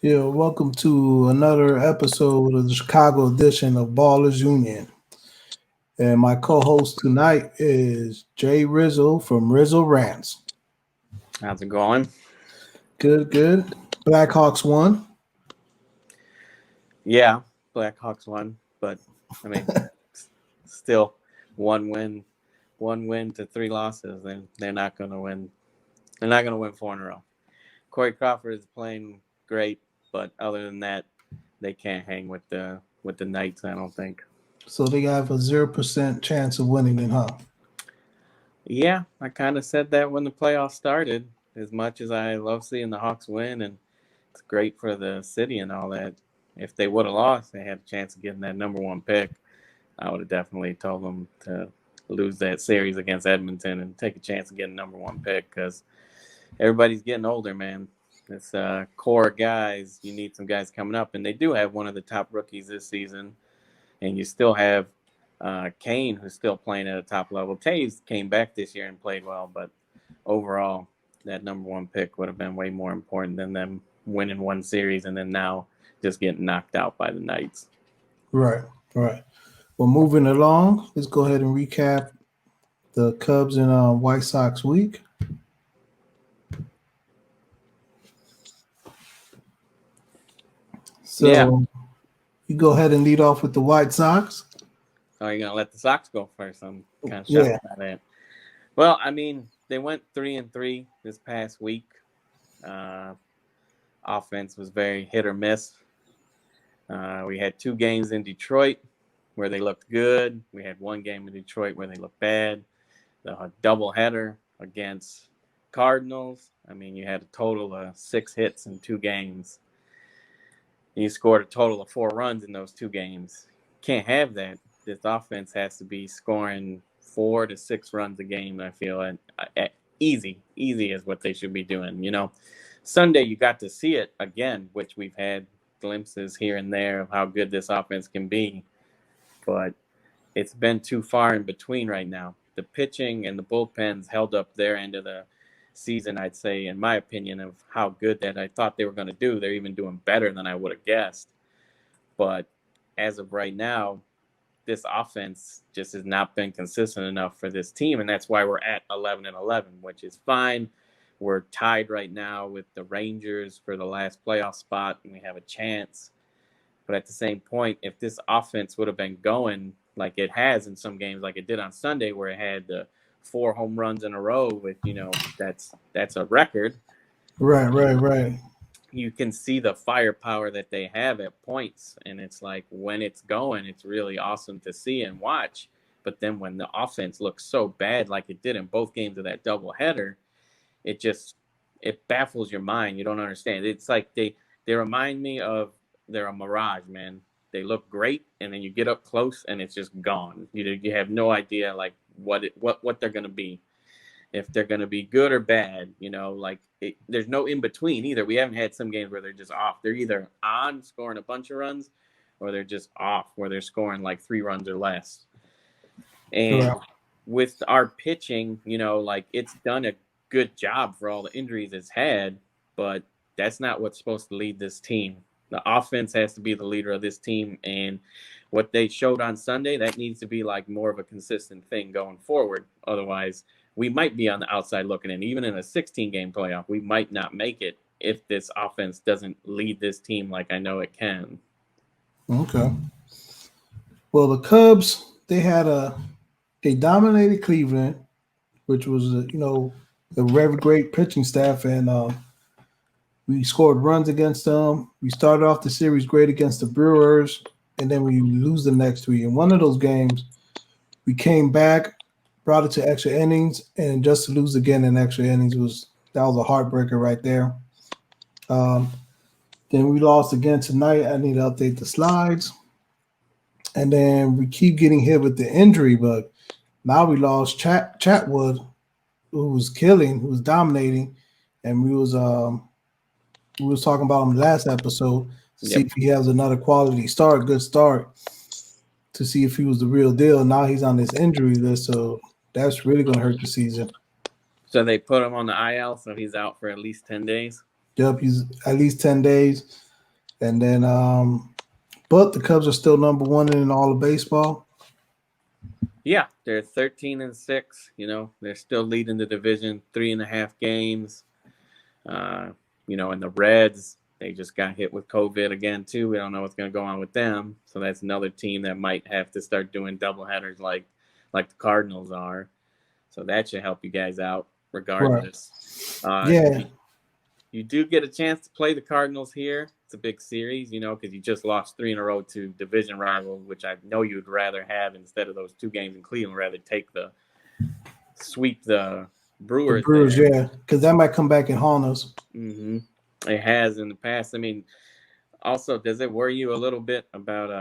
Yeah, welcome to another episode of the Chicago edition of Ballers Union. And my co-host tonight is Jay Rizzo from Rizzo Rants. How's it going? Good, good. Blackhawks won. Yeah, Blackhawks won, but I mean, still one win, one win to three losses. They're not going to win. They're not going to win four in a row. Corey Crawford is playing great, but other than that, they can't hang with the Knights. I don't think. So they have a 0% chance of winning then, huh? Yeah, I kind of said that when the playoffs started. As much as I love seeing the Hawks win, and it's great for the city and all that. If they would have lost, they had a chance of getting that number one pick. I would have definitely told them to lose that series against Edmonton and take a chance of getting number one pick because everybody's getting older, man. It's core guys. You need some guys coming up, and they do have one of the top rookies this season. And you still have Kane, who's still playing at a top level. Taves came back this year and played well, but overall, that number one pick would have been way more important than them winning one series and then now just getting knocked out by the Knights. Right, right. Well, moving along, let's go ahead and recap the Cubs and White Sox week. Yeah. So you go ahead and lead off with the White Sox. So you're gonna let the Sox go first? I'm kind of shocked Yeah, by that. Well, I mean, they went 3-3 this past week. Uh, Offense was very hit or miss. We had two games in Detroit where they looked good. We had one game in Detroit where they looked bad. The doubleheader against Cardinals. I mean, you had a total of 6 hits in two games. You scored a total of 4 runs in those two games. Can't have that. This offense has to be scoring 4 to 6 runs a game. I feel easy is what they should be doing. Sunday you got to see it again, which we've had glimpses here and there of how good this offense can be, but it's been too far in between right now. The pitching and the bullpens held up their end of the season, I'd say, in my opinion, of how good that I thought they were going to do. They're even doing better than I would have guessed. But as of right now, this offense just has not been consistent enough for this team, and that's why we're at 11-11, which is fine. We're tied right now with the Rangers for the last playoff spot, and we have a chance. But at the same point, if this offense would have been going like it has in some games, like it did on Sunday, where it had the 4 home runs in a row, with that's a record. right, right, right. You can see the firepower that they have at points, and it's like when it's going, it's really awesome to see and watch. But then when the offense looks so bad, like it did in both games of that doubleheader, it just it baffles your mind. You don't understand. It's like they remind me of they're a mirage, man. They look great, and then you get up close, and it's just gone. You have no idea like what they're gonna be, if they're gonna be good or bad. There's no in between either. We haven't had some games where they're just off. They're either on scoring a bunch of runs, or they're just off where they're scoring like 3 runs or less. Right. And with our pitching, like it's done a good job for all the injuries it's had, but that's not what's supposed to lead this team. The offense has to be the leader of this team, and what they showed on Sunday, that needs to be like more of a consistent thing going forward. Otherwise, we might be on the outside looking in. Even in a 16-game playoff, we might not make it if this offense doesn't lead this team like I know it can. Okay. Well, the Cubs they dominated Cleveland, which was a very great pitching staff, and we scored runs against them. We started off the series great against the Brewers, and then we lose the next three. In one of those games, we came back, brought it to extra innings, and just to lose again in extra innings was a heartbreaker right there. Um, then we lost again tonight. I need to update the slides, and then we keep getting hit with the injury bug. Now we lost Chatwood, who was killing, who was dominating, and we was talking about him last episode to see Yep. if he has another quality start, good start, to see if he was the real deal. Now he's on this injury list, so that's really going to hurt the season. So they put him on the IL, so he's out for at least 10 days. Yep, he's at least 10 days. And then, but the Cubs are still number one in all of baseball. Yeah, they're 13-6. They're still leading the division 3.5 games. And the Reds, they just got hit with COVID again too. We don't know what's going to go on with them. So that's another team that might have to start doing doubleheaders like the Cardinals are. So that should help you guys out regardless. Yeah. You do get a chance to play the Cardinals here. It's a big series, because you just lost 3 in a row to division rivals, which I know you'd rather have instead of those 2 games in Cleveland. Rather sweep the Brewers. The Brewers, yeah, because that might come back and haunt us. Mm-hmm. It has in the past. I mean, also, does it worry you a little bit about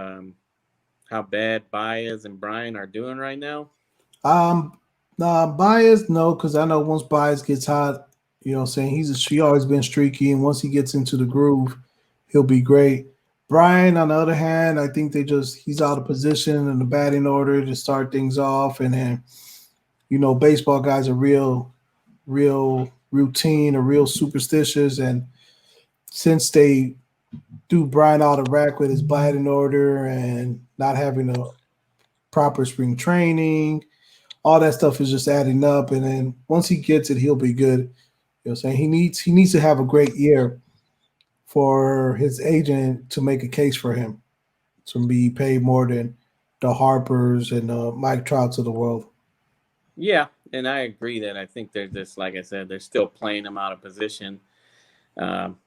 how bad Baez and Brian are doing right now? Baez, no, because I know once Baez gets hot, saying he always been streaky, and once he gets into the groove, he'll be great. Brian, on the other hand, I think he's out of position in the batting order to start things off, and then baseball guys are real routine or real superstitious, and since they do Brian out of rack with his batting order and not having a proper spring training, all that stuff is just adding up. And then once he gets it, he'll be good. What I'm saying? He needs to have a great year for his agent to make a case for him to be paid more than the Harpers and Mike Trouts of the world. Yeah, and I agree that I think they're just, like I said, they're still playing him out of position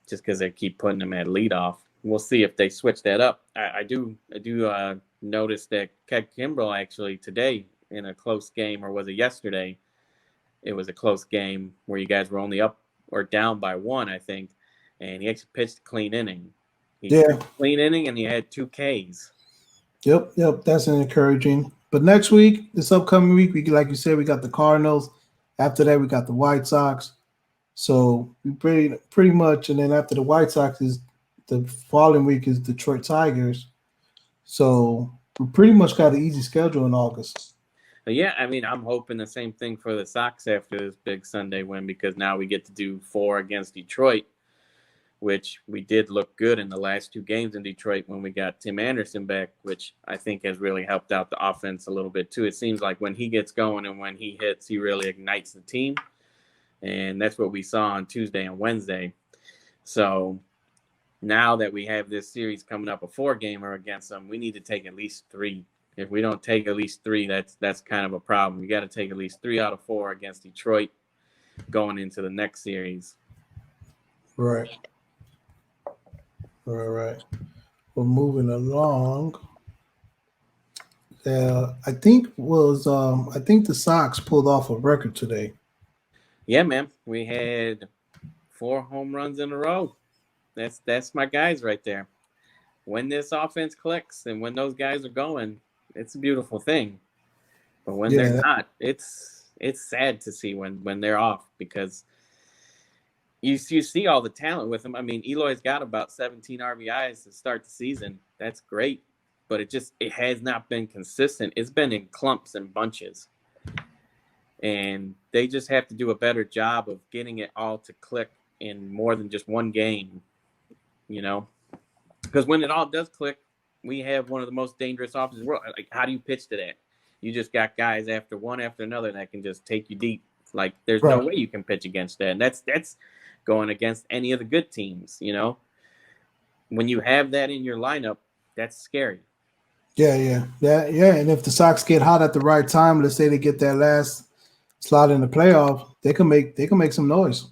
just because they keep putting him at leadoff. We'll see if they switch that up. I do notice that Craig Kimbrell actually today in a close game, or was it yesterday? It was a close game where you guys were only up or down by 1, I think, and he actually pitched a clean inning. Clean inning, and he had 2 Ks. Yep, that's encouraging. But next week, this upcoming week, like you said, we got the Cardinals. After that, we got the White Sox. So we pretty much, and then after the White Sox is the following week is Detroit Tigers. So we pretty much got an easy schedule in August. Yeah, I mean, I'm hoping the same thing for the Sox after this big Sunday win, because now we get to do 4 against Detroit, which we did look good in the last 2 games in Detroit when we got Tim Anderson back, which I think has really helped out the offense a little bit too. It seems like when he gets going and when he hits, he really ignites the team. And that's what we saw on Tuesday and Wednesday. So now that we have this series coming up, a 4-gamer against them, we need to take at least 3. If we don't take at least 3, that's kind of a problem. We got to take at least 3 out of 4 against Detroit going into the next series. Right. We're moving along. I think the Sox pulled off a record today. Yeah, man. We had 4 home runs in a row. That's my guys right there. When this offense clicks and when those guys are going, it's a beautiful thing. But when they're not, it's sad to see when they're off, because you see all the talent with them. I mean, Eloy's got about 17 RBIs to start the season. That's great. But it has not been consistent. It's been in clumps and bunches. And they just have to do a better job of getting it all to click in more than just one game, Because when it all does click, we have one of the most dangerous offenses in the world. Like, how do you pitch to that? You just got guys one after another that can just take you deep. Like, there's no way you can pitch against that. And that's going against any of the good teams, When you have that in your lineup, that's scary. Yeah. And if the Sox get hot at the right time, let's say they get that last slot in the playoff, they can make some noise.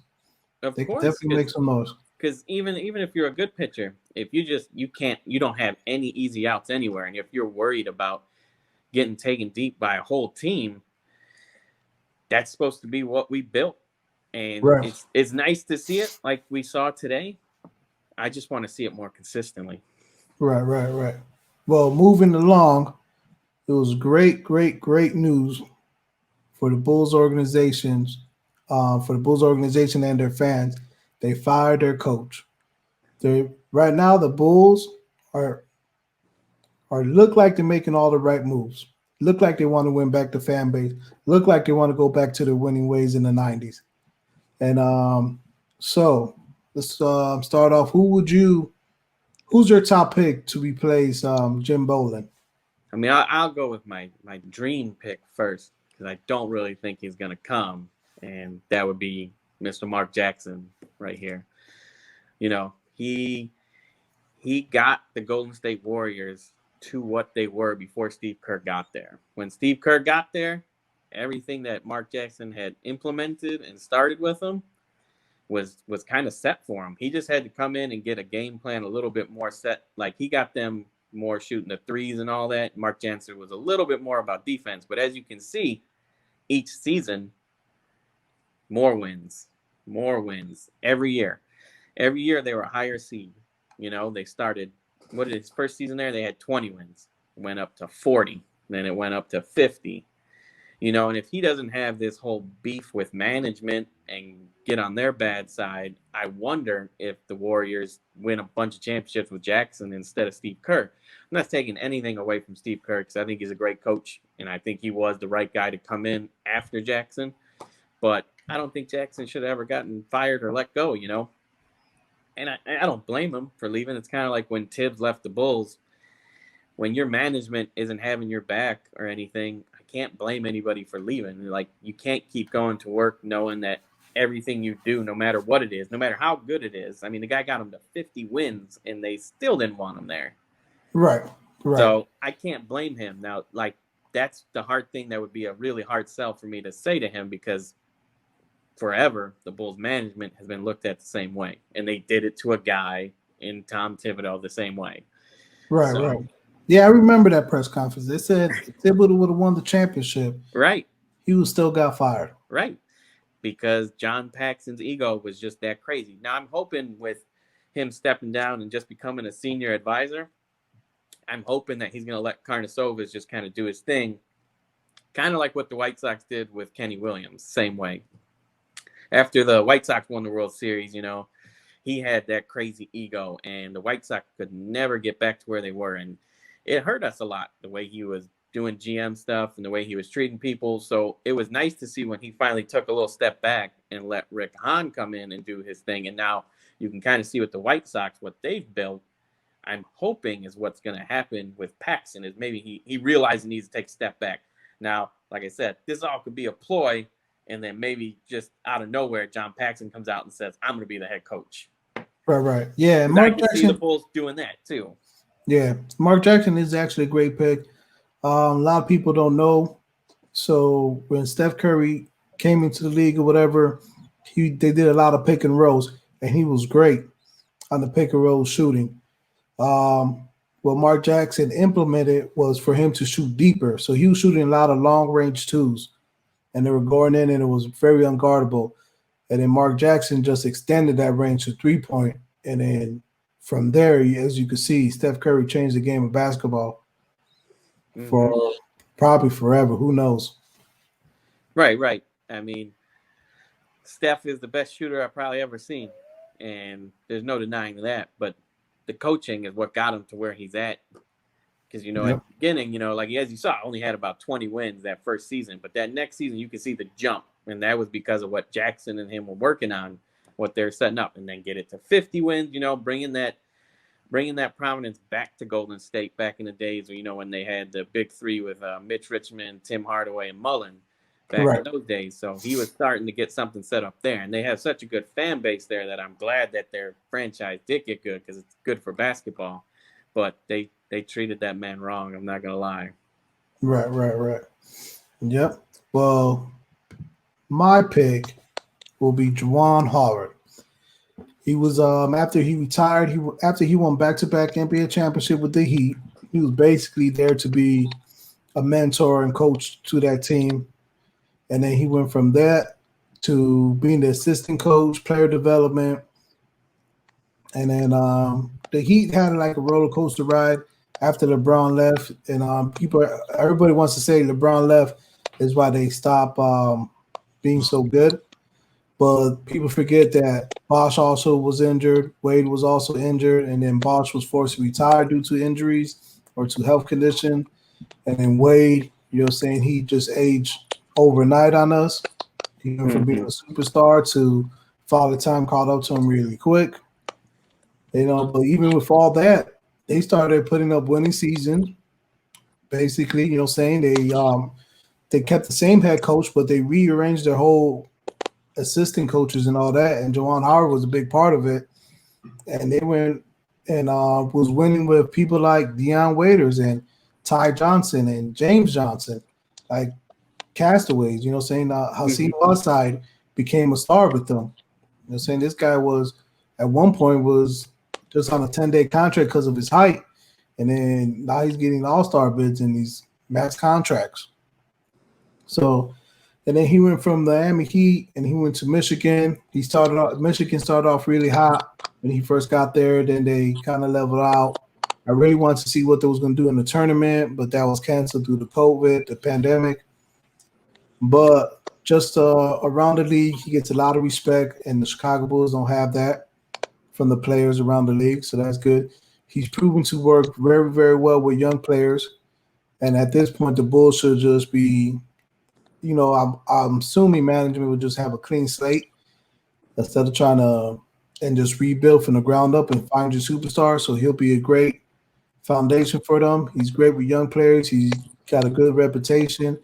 They can definitely make some noise. Because even if you're a good pitcher, if you don't have any easy outs anywhere, and if you're worried about getting taken deep by a whole team, that's supposed to be what we built. And it's nice to see it like we saw today. I just want to see it more consistently. Right. Well, moving along, it was great news for the Bulls organization and their fans. They fired their coach. Right now, the Bulls are look like they're making all the right moves. Look like they want to win back the fan base. Look like they want to go back to their winning ways in the 90s. And so let's start off. Who would you Who's your top pick to replace Jim Boland? I mean, I'll go with my dream pick first because I don't really think he's going to come, and that would be Mr. Mark Jackson right here. You know, he got the Golden State Warriors to what they were before Steve Kerr got there. When Steve Kerr got there, everything that Mark Jackson had implemented and started with him was kind of set for him. He just had to come in and get a game plan a little bit more set. Like he got them more shooting the threes and all that. Mark Jackson was a little bit more about defense. But as you can see, each season, more wins every year. Every year they were a higher seed. You know, they started, what is his first season there? They had 20 wins, went up to 40, then it went up to 50. You know, and if he doesn't have this whole beef with management and get on their bad side, I wonder if the Warriors win a bunch of championships with Jackson instead of Steve Kerr. I'm not taking anything away from Steve Kerr because I think he's a great coach, and I think he was the right guy to come in after Jackson. But I don't think Jackson should have ever gotten fired or let go, you know. And I don't blame him for leaving. It's kind of like when Tibbs left the Bulls. When your management isn't having your back or anything, I can't blame anybody for leaving. Like, you can't keep going to work knowing that everything you do, no matter what it is, no matter how good it is. I mean, the guy got him to 50 wins, and they still didn't want him there. Right. So I can't blame him. Now, like, that's the hard thing that would be a really hard sell for me to say to him because forever the Bulls management has been looked at the same way. And they did it to a guy in Tom Thibodeau the same way. Right. Yeah, I remember that press conference. They said if Thibodeau would have won the championship, right, he would still got fired. Right, because John Paxson's ego was just that crazy. Now I'm hoping with him stepping down and just becoming a senior advisor, I'm hoping that he's going to let Karnisovas just kind of do his thing, kind of like what the White Sox did with Kenny Williams, same way. After the White Sox won the World Series, you know, he had that crazy ego, and the White Sox could never get back to where they were, and it hurt us a lot, the way he was doing GM stuff and the way he was treating people. So it was nice to see when he finally took a little step back and let Rick Hahn come in and do his thing. And now you can kind of see with the White Sox, what they've built. I'm hoping is what's going to happen with Paxson is maybe he realizes he needs to take a step back. Now, like I said, this all could be a ploy. And then maybe just out of nowhere, John Paxson comes out and says, I'm going to be the head coach. Right. Yeah. Mark Jackson, see the Bulls doing that too. Yeah, Mark Jackson is actually a great pick. A lot of people don't know. So when Steph Curry came into the league or whatever, they did a lot of pick and rolls, and he was great on the pick and roll shooting. What Mark Jackson implemented was for him to shoot deeper. So he was shooting a lot of long range twos, and they were going in, and it was very unguardable. And then Mark Jackson just extended that range to 3-point, and then from there, as you can see, Steph Curry changed the game of basketball for probably forever. Who knows? Right. I mean, Steph is the best shooter I've probably ever seen, and there's no denying that. But the coaching is what got him to where he's at. Because, you know, at the beginning, you know, like as you saw, only had about 20 wins that first season. But that next season, you can see the jump, and that was because of what Jackson and him were working on, what they're setting up, and then get it to 50 wins, you know, bringing that prominence back to Golden State back in the days, you know, when they had the big three with Mitch Richmond, Tim Hardaway, and Mullen back in those days. So he was starting to get something set up there, and they have such a good fan base there that I'm glad that their franchise did get good because it's good for basketball. But they treated that man wrong. I'm not gonna lie. Right. Yep. Well, my pick will be Juwan Howard. He was after he retired, after he won back-to-back NBA championship with the Heat, he was basically there to be a mentor and coach to that team. And then he went from that to being the assistant coach, player development. And then the Heat had like a roller coaster ride after LeBron left. And everybody wants to say LeBron left is why they stopped being so good. But people forget that Bosh also was injured. Wade was also injured. And then Bosh was forced to retire due to injuries or to health condition. And then Wade, you're saying he just aged overnight on us. He went from being a superstar to Father Time caught up to him really quick. But even with all that, they started putting up winning seasons. Basically, saying they kept the same head coach, but they rearranged their whole assistant coaches and all that. And Jawan Howard was a big part of it. And they went and was winning with people like Deion Waiters and Ty Johnson and James Johnson, like castaways. Saying Hassan Whiteside became a star with them. Saying this guy was at one point was just on a 10-day contract because of his height, and then now he's getting all-star bids and these max contracts. So, and then he went from the Miami Heat and he went to Michigan. Michigan started off really hot when he first got there. Then they kind of leveled out. I really wanted to see what they was going to do in the tournament, but that was canceled due to COVID, the pandemic. But just around the league, he gets a lot of respect, and the Chicago Bulls don't have that from the players around the league, so that's good. He's proven to work very, very well with young players, and at this point, the Bulls should just be, I'm assuming management would just have a clean slate instead of trying to and just rebuild from the ground up and find your superstar. So he'll be a great foundation for them. He's great with young players. He's got a good reputation.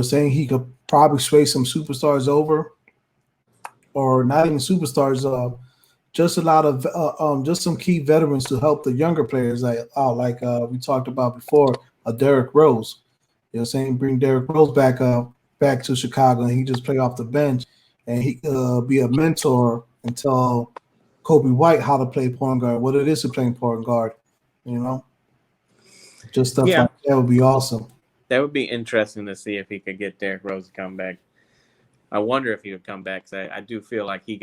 Saying he could probably sway some superstars over, or not even superstars. Just a lot of just some key veterans to help the younger players, like we talked about before, Derrick Rose. Saying bring Derrick Rose back to Chicago, and he just play off the bench, and he be a mentor and tell Kobe White how to play point guard, what it is to play point guard. Just stuff like that would be awesome. That would be interesting to see if he could get Derrick Rose to come back. I wonder if he would come back. Cause I do feel like he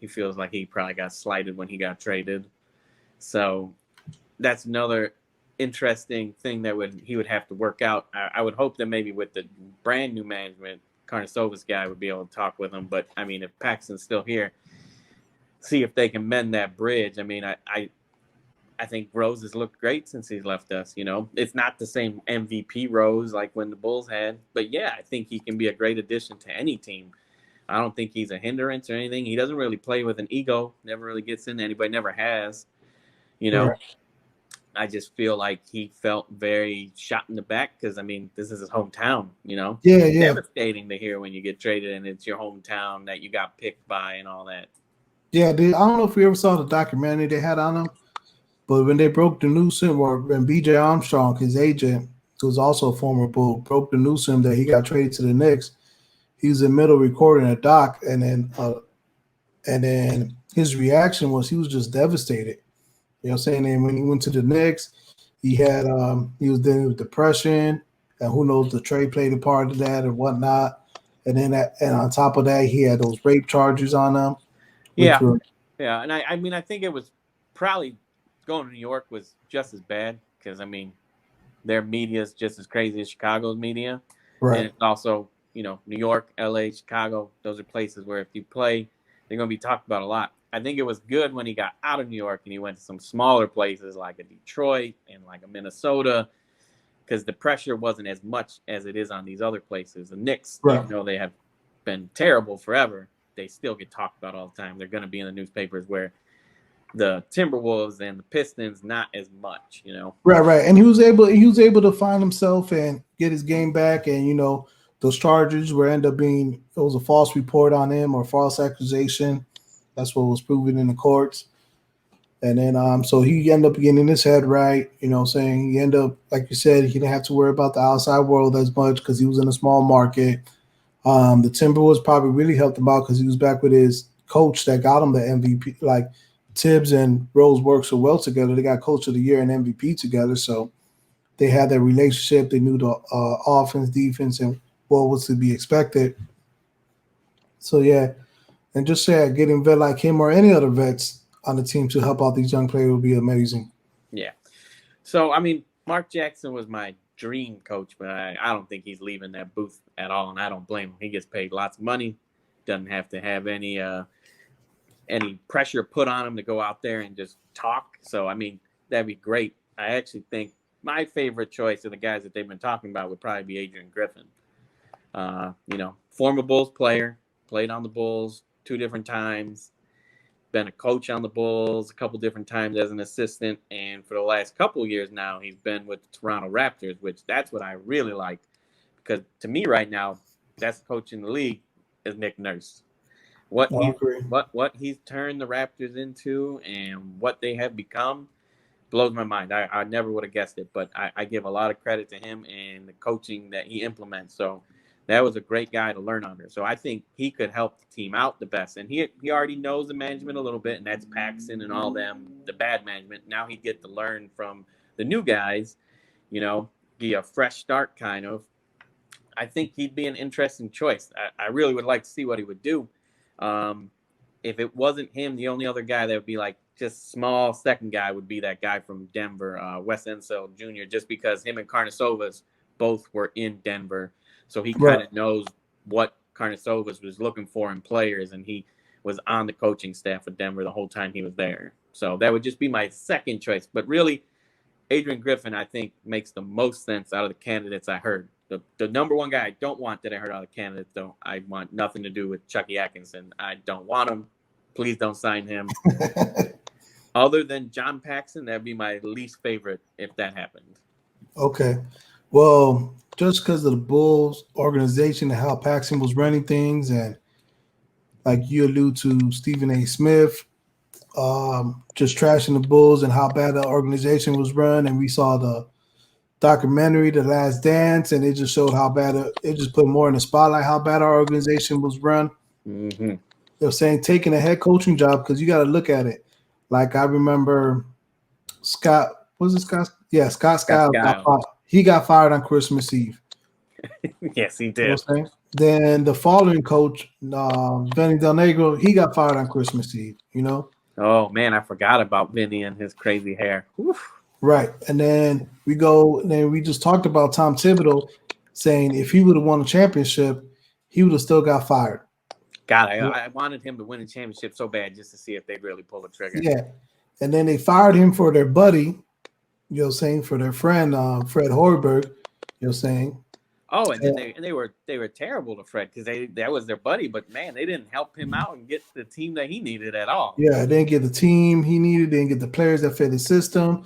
feels like he probably got slighted when he got traded. So that's another interesting thing that he would have to work out. I would hope that maybe with the brand new management, Karnisovas guy would be able to talk with him. But I mean, if Paxson's still here, see if they can mend that bridge. I mean, I think Rose has looked great since he's left us. It's not the same MVP Rose like when the Bulls had, but yeah, I think he can be a great addition to any team. I don't think he's a hindrance or anything. He doesn't really play with an ego, never really gets into anybody, never has. Right. I just feel like he felt very shot in the back because, I mean, this is his hometown, Yeah. Devastating to hear when you get traded and it's your hometown that you got picked by and all that. Yeah, dude, I don't know if you ever saw the documentary they had on him. But when they broke the news to him, or when B.J. Armstrong, his agent, who's also a former Bull, broke the news to him that he got traded to the Knicks, he was in the middle recording a doc, and then his reaction was he was just devastated. Saying? And when he went to the Knicks, he was dealing with depression, and who knows, the trade played a part of that or whatnot. And then and on top of that, he had those rape charges on him. Yeah, and I mean, I think it was probably. Going to New York was just as bad because, I mean, their media is just as crazy as Chicago's media. Right. And it's also, New York, LA, Chicago, those are places where if you play, they're going to be talked about a lot. I think it was good when he got out of New York and he went to some smaller places like a Detroit and like a Minnesota because the pressure wasn't as much as it is on these other places. The Knicks, even though they have been terrible forever, they still get talked about all the time. They're going to be in the newspapers where the Timberwolves and the Pistons, not as much, Right. And he was able to find himself and get his game back. And, those charges were end up being, it was a false report on him or false accusation. That's what was proven in the courts. And then, so he ended up getting his head right, saying he ended up, like you said, he didn't have to worry about the outside world as much because he was in a small market. The Timberwolves probably really helped him out because he was back with his coach that got him the MVP, like, Tibbs and Rose work so well together. They got Coach of the Year and MVP together, so they had that relationship. They knew the offense, defense, and what was to be expected. So, yeah, and just getting a vet like him or any other vets on the team to help out these young players would be amazing. Yeah. So, I mean, Mark Jackson was my dream coach, but I don't think he's leaving that booth at all, and I don't blame him. He gets paid lots of money, doesn't have to have any pressure put on him to go out there and just talk. So, I mean, that'd be great. I actually think my favorite choice of the guys that they've been talking about would probably be Adrian Griffin. Former Bulls player, played on the Bulls 2 different times. been a coach on the Bulls a couple different times as an assistant, and for the last couple of years now, he's been with the Toronto Raptors, which that's what I really like, because to me right now, best coach in the league is Nick Nurse. What I he agree. what he's turned the Raptors into and what they have become blows my mind. I never would have guessed it, but I give a lot of credit to him and the coaching that he implements. So that was a great guy to learn under. So I think he could help the team out the best. And he already knows the management a little bit, and that's Paxson and all them, the bad management. Now he'd get to learn from the new guys, be a fresh start kind of. I think he'd be an interesting choice. I really would like to see what he would do. If it wasn't him, the only other guy that would be like just small second guy would be that guy from Denver, Wes Unseld Jr., just because him and Karnisovas both were in Denver. So he kind of knows what Karnisovas was looking for in players, and he was on the coaching staff of Denver the whole time he was there. So that would just be my second choice. But really, Adrian Griffin, I think, makes the most sense out of the candidates I heard. The number one guy I don't want that I heard out of the candidates, though, I want nothing to do with Chucky Atkinson. I don't want him. Please don't sign him. Other than John Paxson, that'd be my least favorite if that happened. Okay. Well, just because of the Bulls organization and how Paxson was running things, and like you allude to Stephen A. Smith, just trashing the Bulls and how bad the organization was run, and we saw the documentary, The Last Dance, and it just showed how bad it just put more in the spotlight how bad our organization was run. Mm-hmm. They're saying taking a head coaching job, because you got to look at it. Like I remember Scott, was it Scott? Yeah, Scott Skiles. He got fired on Christmas Eve. Yes, he did. You know what I'm saying? Then the following coach, Vinny Del Negro, he got fired on Christmas Eve. Oh man, I forgot about Vinny and his crazy hair. Oof. Right. And then we just talked about Tom Thibodeau saying if he would have won a championship, he would have still got fired. God, I wanted him to win a championship so bad just to see if they'd really pull the trigger. Yeah. And then they fired him for their buddy, for their friend, Fred Hoiberg, Oh, and then they were terrible to Fred, because that was their buddy, but man, they didn't help him out and get the team that he needed at all. Yeah, they didn't get the team he needed, they didn't get the players that fit his system.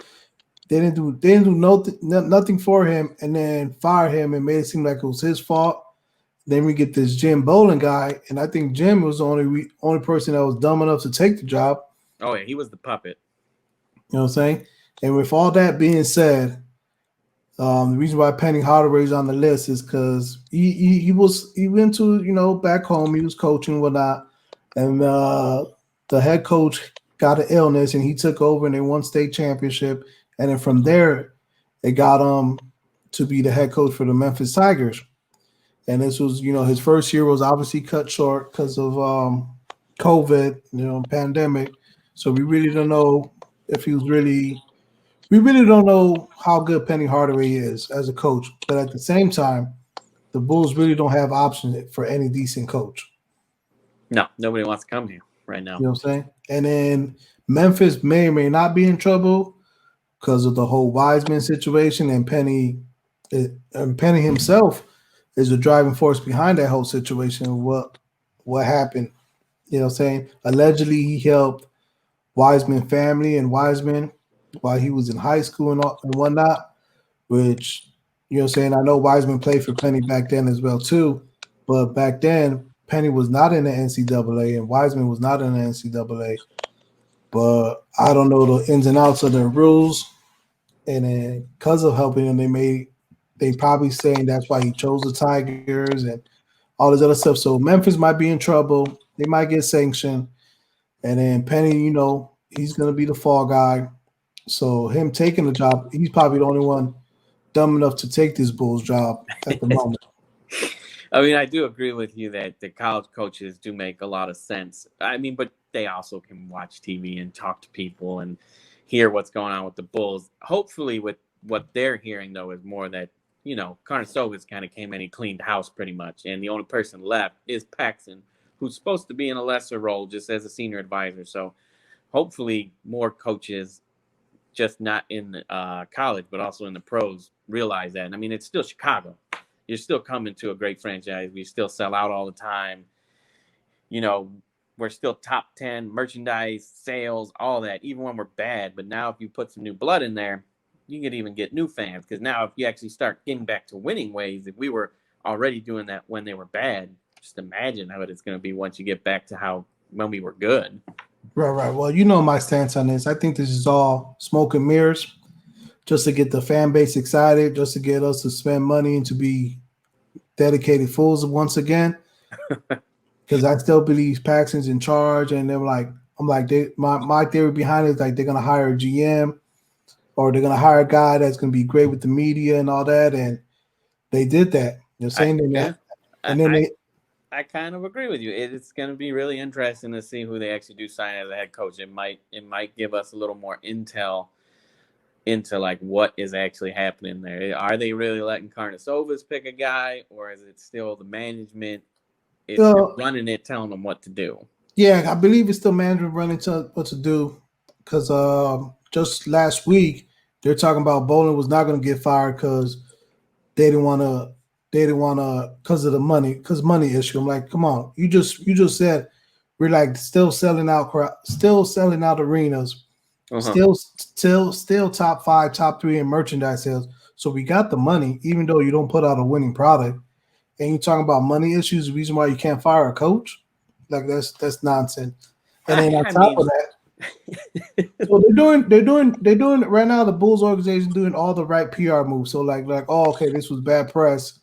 They didn't do nothing for him, and then fire him and made it seem like it was his fault. Then we get this Jim Boland guy, and I think Jim was the only person that was dumb enough to take the job. Oh yeah, he was the puppet. You know what I'm saying? And with all that being said, the reason why Penny Hardaway's on the list is because he went to back home, he was coaching and whatnot, and the head coach got an illness and he took over and they won state championship. And then from there, it got him to be the head coach for the Memphis Tigers. And this was, his first year was obviously cut short because of COVID, pandemic. So we really don't know if he was we really don't know how good Penny Hardaway is as a coach. But at the same time, the Bulls really don't have options for any decent coach. No, nobody wants to come here right now. You know what I'm saying? And then Memphis may or may not be in trouble because of the whole Wiseman situation, and Penny himself is the driving force behind that whole situation. What happened? You know what I'm saying? Allegedly, he helped Wiseman family and Wiseman while he was in high school and whatnot, which, you know what I'm saying? I know Wiseman played for Penny back then as well too, but back then, Penny was not in the NCAA and Wiseman was not in the NCAA. But I don't know the ins and outs of their rules. And then because of helping him, they probably saying that's why he chose the Tigers and all this other stuff. So Memphis might be in trouble. They might get sanctioned. And then Penny, he's going to be the fall guy. So him taking the job, he's probably the only one dumb enough to take this Bulls job at the moment. I mean, I do agree with you that the college coaches do make a lot of sense. I mean, but they also can watch TV and talk to people and hear what's going on with the Bulls. Hopefully with what they're hearing, though, is more that, Karnisovas kind of came in and cleaned house pretty much. And the only person left is Paxson, who's supposed to be in a lesser role just as a senior advisor. So hopefully more coaches, just not in college, but also in the pros, realize that. And I mean, it's still Chicago. You're still coming to a great franchise. We still sell out all the time. we're still top 10 merchandise sales, all that, even when we're bad. But now if you put some new blood in there, you could even get new fans. Because now if you actually start getting back to winning ways, if we were already doing that when they were bad, just imagine how it's going to be once you get back to how when we were good. Right. Well, you know my stance on this. I think this is all smoke and mirrors, just to get the fan base excited, just to get us to spend money and to be dedicated fools once again. Because I still believe Paxton's in charge, and they're like, I'm like, my theory behind it is like they're gonna hire a GM or they're gonna hire a guy that's gonna be great with the media and all that, and they did that. You're saying that, and then I kind of agree with you. It's going to be really interesting to see who they actually do sign as a head coach. It might give us a little more intel into like what is actually happening there. Are they really letting Karnisovas pick a guy, or is it still the management is running it, telling them what to do? Yeah, I believe it's still management running to what to do. Because just last week they're talking about Bolin was not going to get fired because they didn't want to. Because of the money issue. I'm like, come on, you just said we're like still selling out arenas, still top 5, top 3 in merchandise sales. So we got the money, even though you don't put out a winning product. And you're talking about money issues, the reason why you can't fire a coach, like that's nonsense. And then on top of that, so they're doing right now. The Bulls organization doing all the right PR moves. So like oh, okay, this was bad press.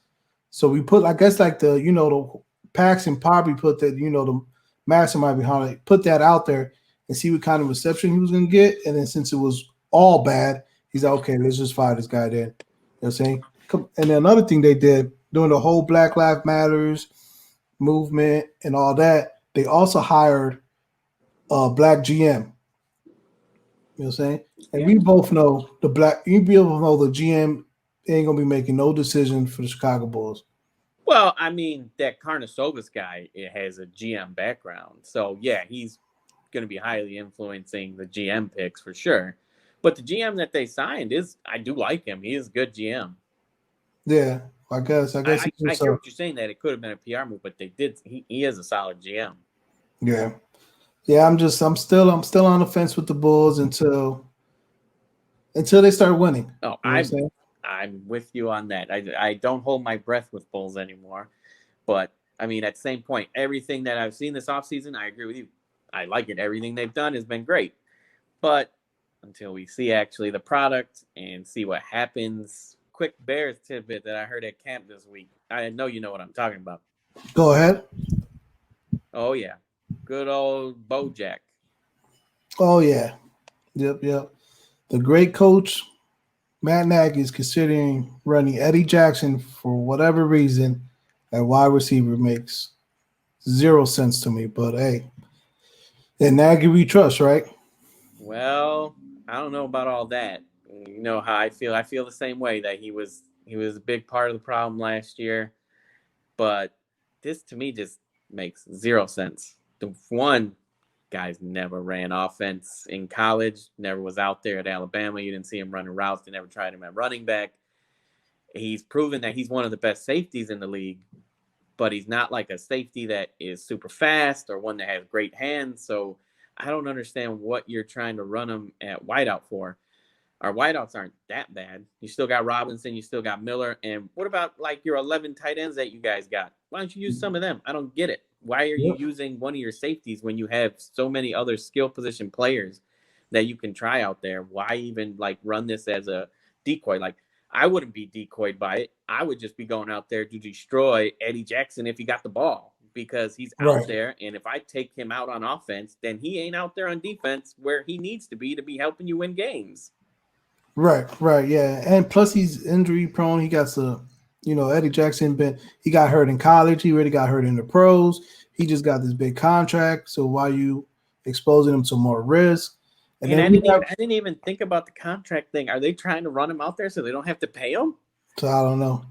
So we put, I guess, like the Paxton probably put that, the mastermind behind it, put that out there and see what kind of reception he was going to get. And then since it was all bad, he's like, okay, let's just fire this guy then. You know what I'm saying? And then another thing they did during the whole Black Lives Matters movement and all that, they also hired a black GM. You know what I'm saying? And we both know the GM ain't gonna be making no decision for the Chicago Bulls. Well, I mean, that Karnisovas guy has a GM background, so yeah, he's going to be highly influencing the GM picks for sure. But the GM that they signed I do like him. He is a good GM. Yeah, I guess. I hear what you're saying, that it could have been a PR move, but they did. He is a solid GM. Yeah. I'm still on the fence with the Bulls until they start winning. Oh, I'm with you on that. I don't hold my breath with Bulls anymore. But I mean, at the same point, everything that I've seen this offseason, I agree with you. I like it. Everything they've done has been great. But until we see actually the product and see what happens, quick Bears tidbit that I heard at camp this week. I know you know what I'm talking about. Go ahead. Oh yeah, good old Bojack. Oh yeah, yep. The great coach Matt Nagy is considering running Eddie Jackson for whatever reason at wide receiver. Makes zero sense to me. But hey, and Nagy we trust, right? Well, I don't know about all that. You know how I feel. I feel the same way, that he was a big part of the problem last year. But this to me just makes zero sense. The one, guys never ran offense in college, never was out there at Alabama. You didn't see him running routes. They never tried him at running back. He's proven that he's one of the best safeties in the league, but he's not like a safety that is super fast or one that has great hands. So I don't understand what you're trying to run him at wideout for. Our wideouts aren't that bad. You still got Robinson, you still got Miller. And what about like your 11 tight ends that you guys got? Why don't you use some of them? I don't get it. Why are you using one of your safeties when you have so many other skill position players that you can try out there? Why even like run this as a decoy? Like, I wouldn't be decoyed by it. I would just be going out there to destroy Eddie Jackson if he got the ball, because he's out there. And if I take him out on offense, then he ain't out there on defense where he needs to be helping you win games. Right, yeah. And plus he's injury prone. He got some, Eddie Jackson, he got hurt in college. He already got hurt in the pros. He just got this big contract. So why are you exposing him to more risk? And I didn't even think about the contract thing. Are they trying to run him out there so they don't have to pay him? So I don't know.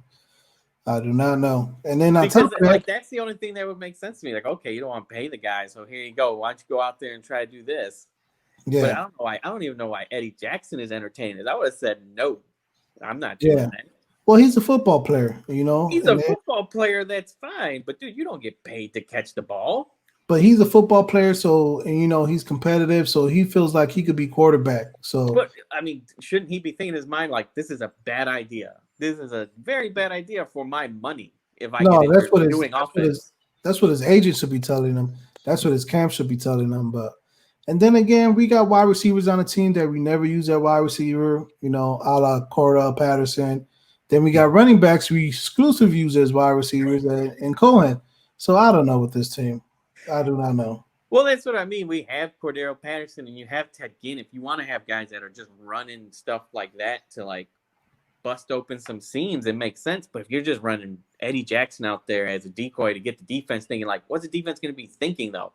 I do not know. And then that's the only thing that would make sense to me. Like, okay, you don't want to pay the guy, so here you go. Why don't you go out there and try to do this? Yeah. But I don't know why. I don't even know why Eddie Jackson is entertaining it. I would have said no. I'm not doing that. Well, he's a football player, He's a football player. That's fine, but dude, you don't get paid to catch the ball. but he's a football player, so and he's competitive, so he feels like he could be quarterback. So, But I mean, shouldn't he be thinking in his mind like, this is a bad idea? This is a very bad idea for my money if I get no, injured doing offense. that's what his agent should be telling him. That's what his camp should be telling him. But and then again, we got wide receivers on the team that we never use at wide receiver, a la Cordell Patterson. Then we got running backs we exclusive use as wide receivers and Cohen. So I don't know with this team. I do not know. Well, that's what I mean. We have Cordero Patterson and you have Ted Ginn. If you want to have guys that are just running stuff like that to like bust open some seams, it makes sense. But if you're just running Eddie Jackson out there as a decoy to get the defense thinking, like, what's the defense going to be thinking, though?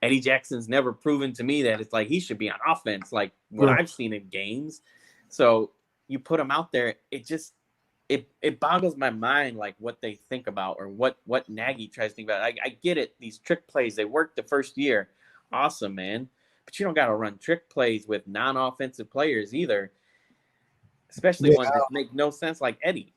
Eddie Jackson's never proven to me that it's like he should be on offense, like what I've seen in games. So you put him out there, it boggles my mind, like what they think about or what Nagy tries to think about. I get it. These trick plays, they worked the first year. Awesome, man. But you don't got to run trick plays with non-offensive players either, especially ones that make no sense like Eddie.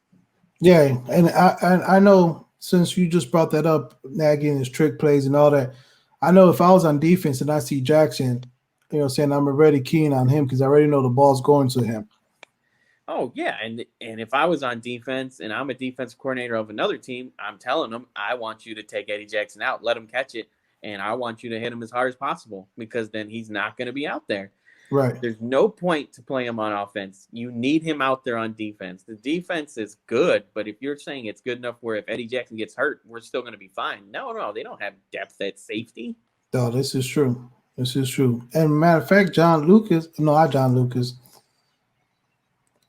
Yeah, and I know since you just brought that up, Nagy and his trick plays and all that, I know if I was on defense and I see Jackson, saying I'm already keen on him because I already know the ball's going to him. Oh, yeah, and if I was on defense and I'm a defensive coordinator of another team, I'm telling them, I want you to take Eddie Jackson out, let him catch it, and I want you to hit him as hard as possible because then he's not going to be out there. Right. There's no point to play him on offense. You need him out there on defense. The defense is good, but if you're saying it's good enough where if Eddie Jackson gets hurt, we're still going to be fine. No, they don't have depth at safety. No, this is true. This is true. And matter of fact, John Lucas,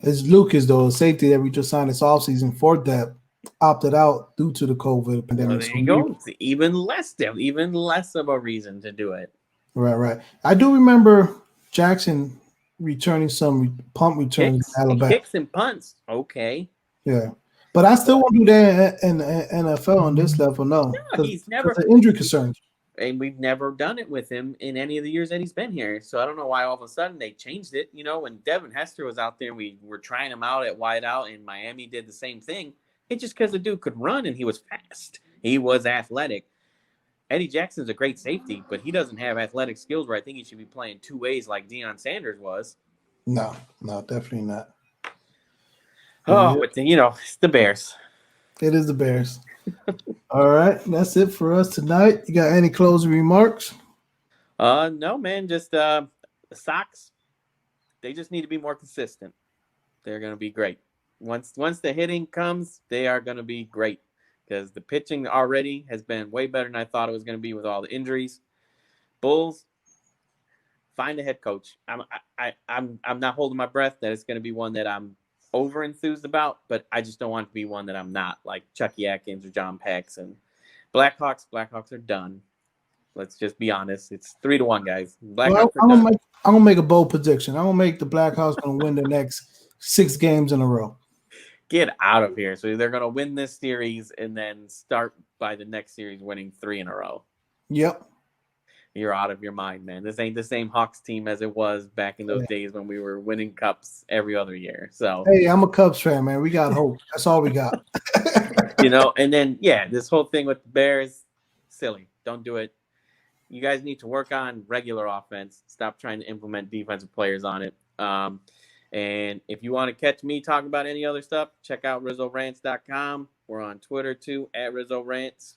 it's Lucas, though, a safety that we just signed this offseason for depth, opted out due to the COVID pandemic. Well, there you go. It's even less depth, even less of a reason to do it. Right. I do remember Jackson returning some punt returns in Alabama. Kicks and punts. Okay. Yeah. But I still won't do that in NFL on this level, no. He's never the injury concerns. And we've never done it with him in any of the years that he's been here. So I don't know why all of a sudden they changed it. When Devin Hester was out there and we were trying him out at wideout and Miami did the same thing. It's just because the dude could run and he was fast. He was athletic. Eddie Jackson's a great safety, but he doesn't have athletic skills where I think he should be playing two ways like Deion Sanders was. No, definitely not. Oh, but it's the Bears. It is the Bears. All right, that's it for us tonight. You got any closing remarks? No, man. Just the Sox. They just need to be more consistent. They're going to be great. Once the hitting comes, they are going to be great because the pitching already has been way better than I thought it was going to be with all the injuries. Bulls, find a head coach. I'm not holding my breath that it's going to be one that I'm over enthused about, but I just don't want to be one that I'm not, like Chucky Atkins or John Paxson. Blackhawks are done. Let's just be honest. It's 3-1, guys. I'm gonna make a bold prediction. I'm gonna make the Blackhawks gonna win the next 6 games in a row. Get out of here. So they're gonna win this series and then start by the next series winning 3 in a row. Yep. You're out of your mind, man. This ain't the same Hawks team as it was back in those days when we were winning cups every other year. So hey, I'm a Cubs fan, man. We got hope. That's all we got. And then this whole thing with the Bears, silly. Don't do it. You guys need to work on regular offense. Stop trying to implement defensive players on it. And if you want to catch me talking about any other stuff, check out RizzoRants.com. We're on Twitter too, @RizzoRants.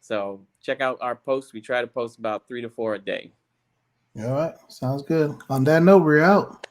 So check out our posts. We try to post about 3 to 4 a day. All right. Sounds good. On that note, we're out.